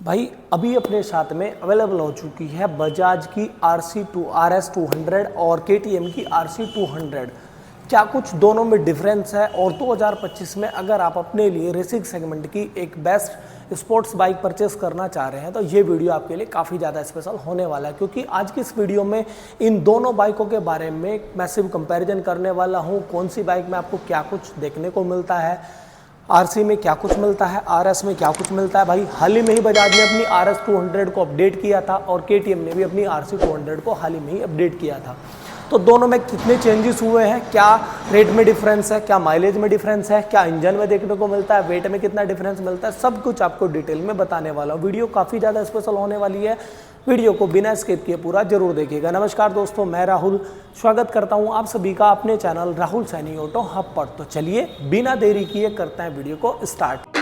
भाई अभी अपने साथ में अवेलेबल हो चुकी है बजाज की RS 200 और KTM की RC 200। क्या कुछ दोनों में डिफरेंस है और 2025 में अगर आप अपने लिए रेसिंग सेगमेंट की एक बेस्ट स्पोर्ट्स बाइक परचेस करना चाह रहे हैं तो ये वीडियो आपके लिए काफ़ी ज़्यादा स्पेशल होने वाला है, क्योंकि आज की इस वीडियो में इन दोनों बाइकों के बारे में मैसिव कंपैरिजन करने वाला हूँ। कौन सी बाइक में आपको क्या कुछ देखने को मिलता है, RC में क्या कुछ मिलता है, RS में क्या कुछ मिलता है। भाई हाल ही में ही बजाज ने अपनी RS 200 को अपडेट किया था और KTM ने भी अपनी RC 200 को हाल ही में ही अपडेट किया था। तो दोनों में कितने चेंजेस हुए हैं, क्या रेट में डिफरेंस है, क्या माइलेज में डिफरेंस है, क्या इंजन में देखने को मिलता है, वेट में कितना डिफरेंस मिलता है, सब कुछ आपको डिटेल में बताने वाला हूँ। वीडियो काफ़ी ज़्यादा स्पेशल होने वाली है, वीडियो को बिना स्किप किए पूरा जरूर देखिएगा। नमस्कार दोस्तों, मैं राहुल स्वागत करता हूं आप सभी का अपने channel Rahul Saini auto hub पर। तो चलिए बिना देरी किए करते हैं वीडियो को स्टार्ट।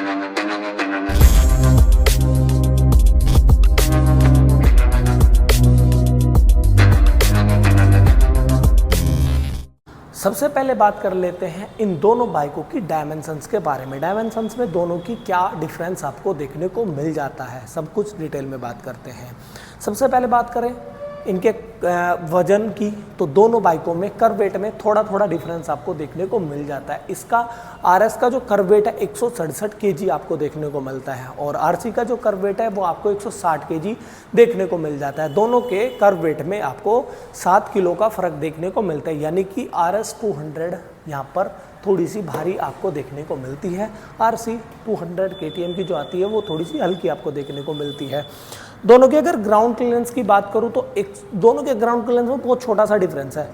सबसे पहले बात कर लेते हैं इन दोनों बाइकों की डायमेंशंस के बारे में। डायमेंशंस में दोनों की क्या डिफरेंस आपको देखने को मिल जाता है, सब कुछ डिटेल में बात करते हैं। सबसे पहले बात करें इनके वजन की, तो दोनों बाइकों में कर्व वेट में थोड़ा थोड़ा डिफरेंस आपको देखने को मिल जाता है। इसका RS का जो कर्व वेट है 167 kg आपको देखने को मिलता है और RC का जो कर्व वेट है वो आपको 160 kg देखने को मिल जाता है। दोनों के कर्व वेट में आपको 7 किलो का फर्क देखने को मिलता है, यानी कि RS 200 यहाँ पर थोड़ी सी भारी आपको देखने को मिलती है। RC 200 KTM की जो आती है वो थोड़ी सी हल्की आपको देखने को मिलती है। दोनों के अगर ग्राउंड क्लियरेंस की बात करूं तो दोनों के ग्राउंड क्लियरेंस में बहुत छोटा सा डिफरेंस है।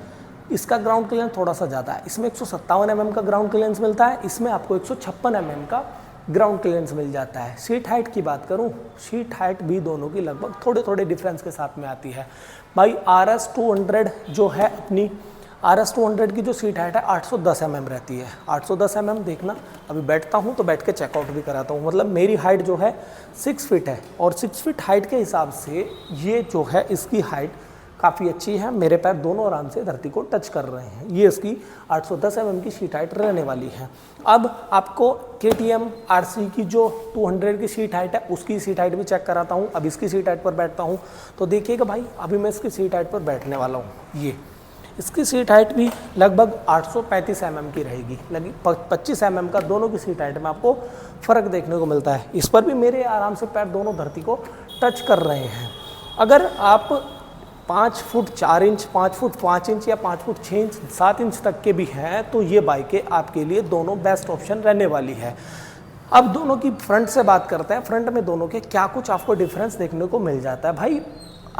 इसका ग्राउंड क्लियरेंस थोड़ा सा ज़्यादा है, इसमें 157 mm का ग्राउंड क्लियरेंस मिलता है, इसमें आपको 156 mm का ग्राउंड क्लियरेंस मिल जाता है। सीट हाइट की बात करूं, सीट हाइट भी दोनों की लगभग थोड़े थोड़े डिफरेंस के साथ में आती है। भाई RS 200 जो है अपनी RS 200 की जो सीट हाइट है 810 mm रहती है। 810 mm देखना, अभी बैठता हूँ तो बैठ के चेकआउट भी कराता हूँ, मतलब मेरी हाइट जो है 6 फीट है और 6 फीट हाइट के हिसाब से ये जो है इसकी हाइट काफ़ी अच्छी है। मेरे पैर दोनों आराम से धरती को टच कर रहे हैं। ये इसकी 810 mm की सीट हाइट रहने वाली है। अब आपको KTM RC की जो 200 की सीट हाइट है उसकी सीट हाइट भी चेक कराता हूँ। अब इसकी सीट हाइट पर बैठता हूँ तो देखिएगा भाई, अभी मैं इसकी सीट हाइट पर बैठने वाला हूँ। ये इसकी सीट हाइट भी लगभग 835 mm की रहेगी, लगभग 25 mm का दोनों की सीट हाइट में आपको फ़र्क देखने को मिलता है। इस पर भी मेरे आराम से पैर दोनों धरती को टच कर रहे हैं। अगर आप 5 फुट 4 इंच, 5 फुट 5 इंच या 5 फुट 6 इंच 7 इंच तक के भी हैं तो ये बाइकें आपके लिए दोनों बेस्ट ऑप्शन रहने वाली है। अब दोनों की फ्रंट से बात करते हैं। फ्रंट में दोनों के क्या कुछ आपको डिफरेंस देखने को मिल जाता है। भाई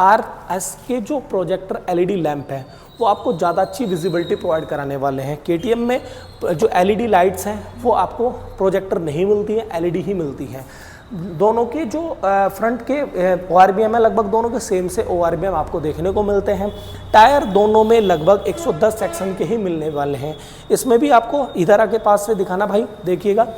RS के जो प्रोजेक्टर LED लैंप है वो आपको ज़्यादा अच्छी विजिबिलिटी प्रोवाइड कराने वाले हैं। KTM में जो LED लाइट्स हैं वो आपको प्रोजेक्टर नहीं मिलती हैं, LED ही मिलती हैं। दोनों के जो फ्रंट के ORBM है लगभग दोनों के सेम से ORBM आपको देखने को मिलते हैं। टायर दोनों में लगभग 110 सेक्शन के ही मिलने वाले हैं। इसमें भी आपको इधर आके पास से दिखाना भाई, देखिएगा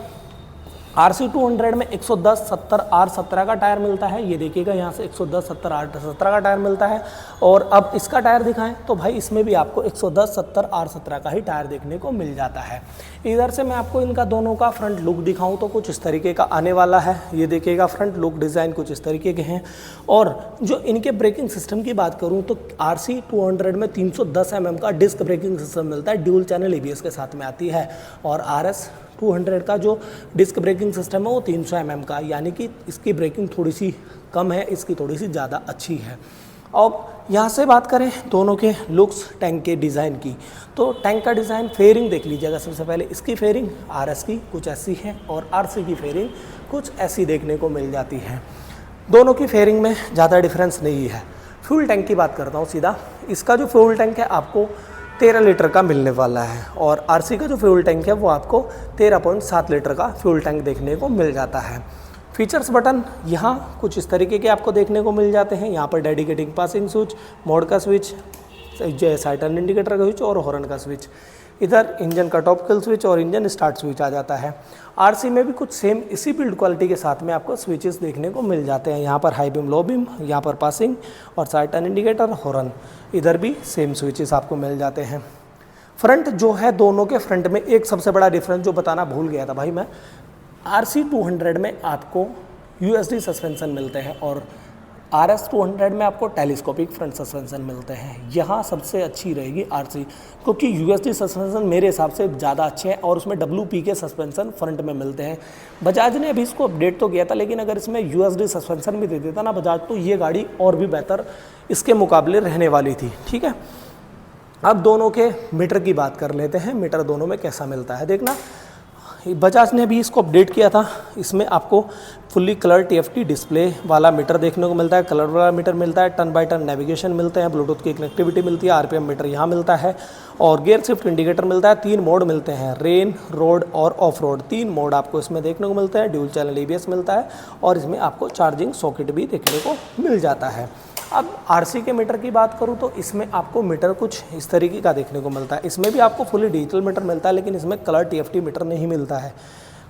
RC 200 में 110 70 R17 का टायर मिलता है। ये देखिएगा यहाँ से 110 70 R17 का टायर मिलता है। और अब इसका टायर दिखाएं तो भाई इसमें भी आपको 110 70 R17 का ही टायर देखने को मिल जाता है। इधर से मैं आपको इनका दोनों का फ्रंट लुक दिखाऊं तो कुछ इस तरीके का आने वाला है। ये देखिएगा फ्रंट लुक डिज़ाइन कुछ इस तरीके के हैं। और जो इनके ब्रेकिंग सिस्टम की बात करूँ तो RC 200 में 310 mm का डिस्क ब्रेकिंग सिस्टम मिलता है, ड्यूल चैनल ABS के साथ में आती है। और RS 200 का जो डिस्क ब्रेकिंग सिस्टम है वो 300 mm का, यानी कि इसकी ब्रेकिंग थोड़ी सी कम है, इसकी थोड़ी सी ज़्यादा अच्छी है। और यहाँ से बात करें दोनों के लुक्स टैंक के डिज़ाइन की, तो टैंक का डिज़ाइन फेयरिंग देख लीजिएगा। सबसे पहले इसकी फेयरिंग RS की कुछ ऐसी है और RC की फेयरिंग कुछ ऐसी देखने को मिल जाती है। दोनों की फेयरिंग में ज़्यादा डिफरेंस नहीं है। फ्यूल टैंक की बात करता हूँ सीधा। इसका जो फ्यूल टैंक है आपको 13 लीटर का मिलने वाला है और RC का जो फ्यूल टैंक है वो आपको 13.7 लीटर का फ्यूल टैंक देखने को मिल जाता है। फीचर्स बटन यहाँ कुछ इस तरीके के आपको देखने को मिल जाते हैं। यहाँ पर डेडिकेटिंग पासिंग स्विच, मोड का स्विच, साइड टर्न इंडिकेटर का स्विच और हॉर्न का स्विच। इधर इंजन का टॉप किल स्विच और इंजन स्टार्ट स्विच आ जाता है। RC में भी कुछ सेम इसी बिल्ड क्वालिटी के साथ में आपको स्विचेस देखने को मिल जाते हैं। यहाँ पर हाई बीम, लो बीम, यहाँ पर पासिंग और साइड टर्न इंडिकेटर, हॉर्न, इधर भी सेम स्विचेस आपको मिल जाते हैं। फ्रंट जो है दोनों के फ्रंट में एक सबसे बड़ा डिफरेंस जो बताना भूल गया था भाई मैं, RC 200 में आपको USD सस्पेंशन मिलते हैं और RS 200 में आपको टेलीस्कोपिक फ्रंट सस्पेंशन मिलते हैं। यहाँ सबसे अच्छी रहेगी RC, क्योंकि USD सस्पेंशन मेरे हिसाब से ज़्यादा अच्छे हैं और उसमें WP के सस्पेंशन फ्रंट में मिलते हैं। बजाज ने अभी इसको अपडेट तो किया था, लेकिन अगर इसमें USD सस्पेंशन भी दे देता ना बजाज, तो ये गाड़ी और भी बेहतर इसके मुकाबले रहने वाली थी। ठीक है, अब दोनों के मीटर की बात कर लेते हैं। मीटर दोनों में कैसा मिलता है देखना। बजाज ने भी इसको अपडेट किया था। इसमें आपको फुल्ली कलर TFT डिस्प्ले वाला मीटर देखने को मिलता है, कलर वाला मीटर मिलता है, टर्न बाय टर्न नेविगेशन मिलते हैं, ब्लूटूथ की कनेक्टिविटी मिलती है, RPM मीटर यहाँ मिलता है और गियर शिफ्ट इंडिकेटर मिलता है। 3 मोड मिलते हैं, रेन, रोड और ऑफ रोड। 3 मोड आपको इसमें देखने को मिलते हैं। ड्यूल चैनल ABS मिलता है और इसमें आपको चार्जिंग सॉकेट भी देखने को मिल जाता है। अब RC के मीटर की बात करूं तो इसमें आपको मीटर कुछ इस तरीके का देखने को मिलता है। इसमें भी आपको फुली डिजिटल मीटर मिलता है, लेकिन इसमें कलर TFT मीटर नहीं मिलता है।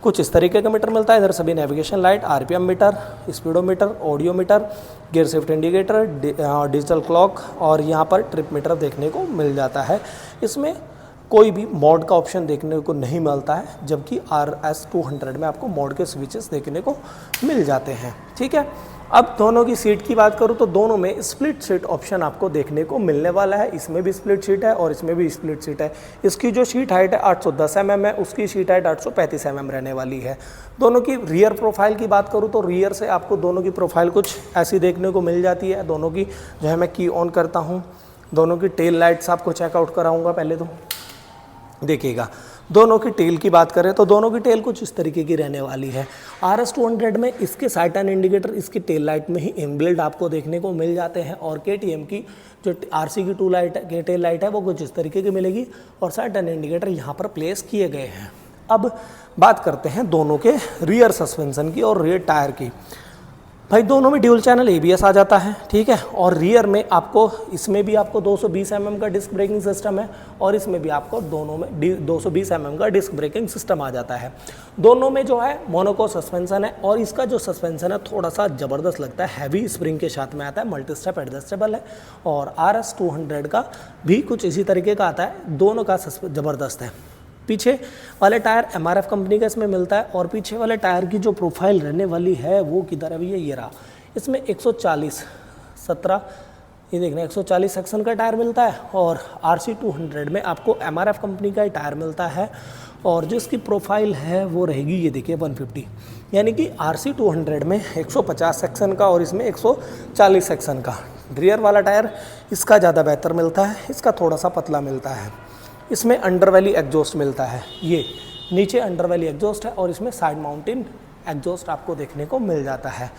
कुछ इस तरीके का मीटर मिलता है। इधर सभी navigation light, RPM meter, speedometer, audio meter, gear shift indicator, digital clock और यहाँ पर ट्रिप मीटर देखने को मिल जाता है। इसमें कोई भी मोड का ऑप्शन देखने को नहीं मिलता है, जबकि RS 200 में आपको मोड के स्विचेस देखने को मिल जाते हैं। ठीक है, अब दोनों की सीट की बात करूं तो दोनों में स्प्लिट सीट ऑप्शन आपको देखने को मिलने वाला है। इसमें भी स्प्लिट सीट है और इसमें भी स्प्लिट सीट है। इसकी जो सीट हाइट है 810 mm है, उसकी सीट हाइट 835 mm रहने वाली है। दोनों की रियर प्रोफाइल की बात करूं तो रियर से आपको दोनों की प्रोफाइल कुछ ऐसी देखने को मिल जाती है। दोनों की जो है मैं की ऑन करता हूँ, दोनों की टेल लाइट्स आपको चेकआउट कराऊँगा। पहले तो देखिएगा, दोनों की टेल की बात करें तो दोनों की टेल कुछ इस तरीके की रहने वाली है। RS 200 में इसके साइड टर्न इंडिकेटर इसकी टेल लाइट में ही इनबिल्ड आपको देखने को मिल जाते हैं और KTM की जो RC की टेल लाइट है वो कुछ इस तरीके की मिलेगी और साइड टर्न इंडिकेटर यहाँ पर प्लेस किए गए हैं। अब बात करते हैं दोनों के रियर सस्पेंशन की और रियर टायर की। भाई दोनों में ड्यूल चैनल ABS आ जाता है। ठीक है, और रियर में आपको इसमें भी आपको 220 mm का डिस्क ब्रेकिंग सिस्टम है और इसमें भी आपको दोनों में 220 mm का डिस्क ब्रेकिंग सिस्टम आ जाता है। दोनों में जो है मोनोको सस्पेंशन है और इसका जो सस्पेंशन है थोड़ा सा ज़बरदस्त लगता है, हैवी स्प्रिंग के साथ में आता है, मल्टी स्टेप एडजस्टेबल है। और RS 200 का भी कुछ इसी तरीके का आता है, दोनों का ज़बरदस्त है। पीछे वाले टायर MRF कंपनी का इसमें मिलता है और पीछे वाले टायर की जो प्रोफाइल रहने वाली है वो किधर है भैया, ये रहा। इसमें 140 17 ये देखना 140 सेक्शन का टायर मिलता है और RC 200 में आपको MRF कंपनी का ही टायर मिलता है और जिसकी प्रोफाइल है वो रहेगी ये देखिए 150, यानी कि RC 200 में 150 सेक्शन का और इसमें 140 सेक्शन का। रियर वाला टायर इसका ज़्यादा बेहतर मिलता है, इसका थोड़ा सा पतला मिलता है। इसमें अंडरवैली एग्जॉस्ट मिलता है, ये नीचे अंडरवैली एग्जॉस्ट है और इसमें साइड माउंटेन एग्जॉस्ट आपको देखने को मिल जाता है।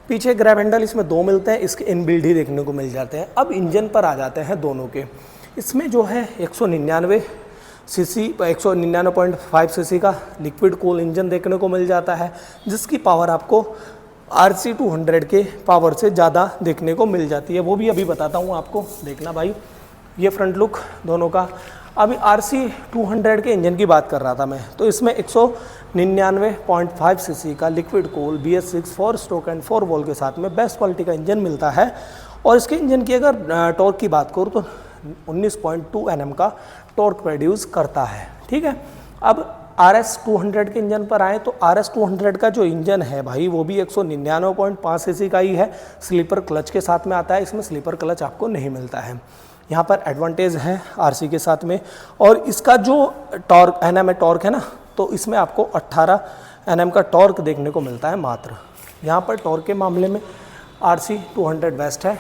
पीछे ग्रैब हैंडल इसमें 2 मिलते हैं, इसके इनबिल्ड ही देखने को मिल जाते हैं। अब इंजन पर आ जाते हैं दोनों के। इसमें जो है 199 सीसी 199.5 सीसी का लिक्विड कूल इंजन देखने को मिल जाता है, जिसकी पावर आपको RC 200 के पावर से ज़्यादा देखने को मिल जाती है। वो भी अभी बताता हूँ आपको, देखना भाई। ये फ्रंट लुक दोनों का। अभी RC 200 के इंजन की बात कर रहा था मैं, तो इसमें 199.5 सीसी का liquid cool BS6 4 stroke and 4 valve के साथ में बेस्ट क्वालिटी का इंजन मिलता है। और इसके इंजन की अगर टॉर्क की बात करूँ तो 19.2 Nm का टॉर्क प्रोड्यूस करता है। ठीक है, अब RS 200 के इंजन पर आए तो RS 200 का जो इंजन है भाई वो भी 199.5 सीसी का ही है। स्लीपर क्लच के साथ में आता है, इसमें स्लीपर क्लच आपको नहीं मिलता है। यहाँ पर एडवांटेज है RC के साथ में। और इसका जो टॉर्क टॉर्क है ना, तो इसमें आपको 18 Nm का टॉर्क देखने को मिलता है मात्र। यहाँ पर टॉर्क के मामले में RC 200 बेस्ट है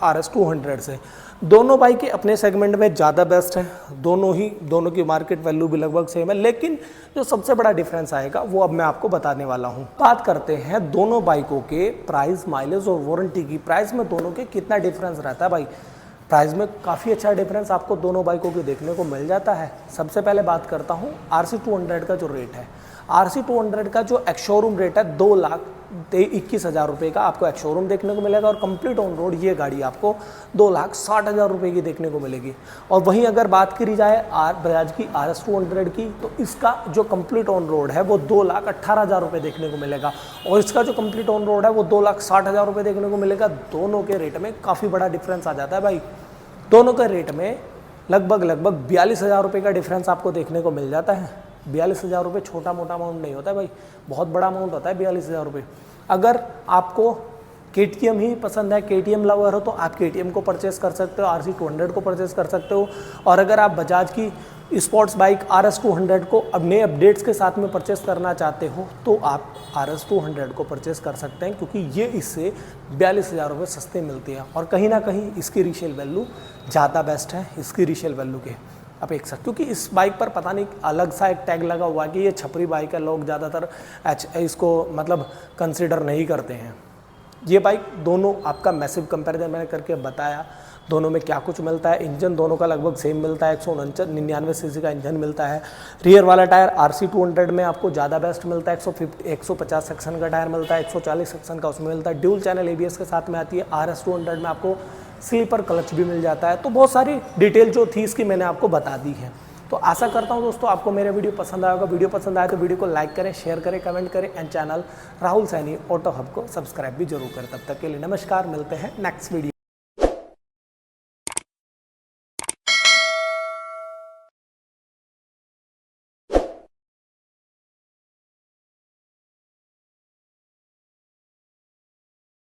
RS 200 से। दोनों बाइक के अपने सेगमेंट में ज़्यादा बेस्ट है, दोनों की मार्केट वैल्यू भी लगभग सेम है, लेकिन जो सबसे बड़ा डिफरेंस आएगा वो अब मैं आपको बताने वाला हूँ। बात करते हैं दोनों बाइकों के प्राइस, माइलेज और वारंटी की। प्राइस में दोनों के कितना डिफरेंस रहता है भाई। प्राइस में काफ़ी अच्छा डिफरेंस आपको दोनों बाइकों के देखने को मिल जाता है। सबसे पहले बात करता हूँ RC 200 का जो रेट है। RC 200 का जो एक्स शोरूम रेट है 2,21,000 रुपये का आपको एक्स शोरूम देखने को मिलेगा और कंप्लीट ऑन रोड ये गाड़ी आपको 2,60,000 रुपये की देखने को मिलेगी। और वहीं अगर बात करी जाए बजाज की RS 200 की, तो इसका जो कंप्लीट ऑन रोड है वो 2,18,000 रुपये देखने को मिलेगा और इसका जो कंप्लीट ऑन रोड है वो 2,60,000 रुपये देखने को मिलेगा। दोनों के रेट में काफ़ी बड़ा डिफरेंस आ जाता है भाई। दोनों के रेट में लगभग 42,000 रुपये का डिफरेंस आपको देखने को मिल जाता है। 42,000 रुपये छोटा मोटा अमाउंट नहीं होता है भाई, बहुत बड़ा अमाउंट होता है 42,000 रुपये। अगर आपको KTM ही पसंद है, KTM लवर हो, तो आप KTM को परचेस कर सकते हो, RC200 को परचेस कर सकते हो। और अगर आप बजाज की स्पोर्ट्स बाइक RS200 को अब नए अपडेट्स के साथ में परचेस करना चाहते हो तो आप RS200 को परचेस कर सकते हैं, क्योंकि ये इससे 42,000 रुपये सस्ते मिलती है और कहीं ना कहीं इसकी रीसेल वैल्यू ज़्यादा बेस्ट है इसकी रीसेल वैल्यू के अपेक्षा, क्योंकि इस बाइक पर पता नहीं अलग सा एक टैग लगा हुआ है कि ये छपरी बाइक है। लोग ज़्यादातर इसको मतलब कंसिडर नहीं करते हैं। ये बाइक दोनों आपका मैसिव कंपैरिजन मैंने करके बताया, दोनों में क्या कुछ मिलता है। इंजन दोनों का लगभग सेम मिलता है, 199 सीसी का इंजन मिलता है। रियर वाला टायर RC200 में आपको ज़्यादा बेस्ट मिलता है, 150 सेक्शन का टायर मिलता है, 140 सेक्शन का उसमें मिलता है। ड्यूल चैनल ABS के साथ में आती है। RS200 में आपको स्लीपर क्लच भी मिल जाता है। तो बहुत सारी डिटेल जो थी इसकी मैंने आपको बता दी है। तो आशा करता हूँ दोस्तों आपको मेरा वीडियो पसंद आएगा। वीडियो पसंद आए तो वीडियो को लाइक करें, शेयर करें, कमेंट करें and channel Rahul Saini auto hub को सब्सक्राइब भी जरूर करें। तब तक के लिए नमस्कार, मिलते हैं नेक्स्ट वीडियो।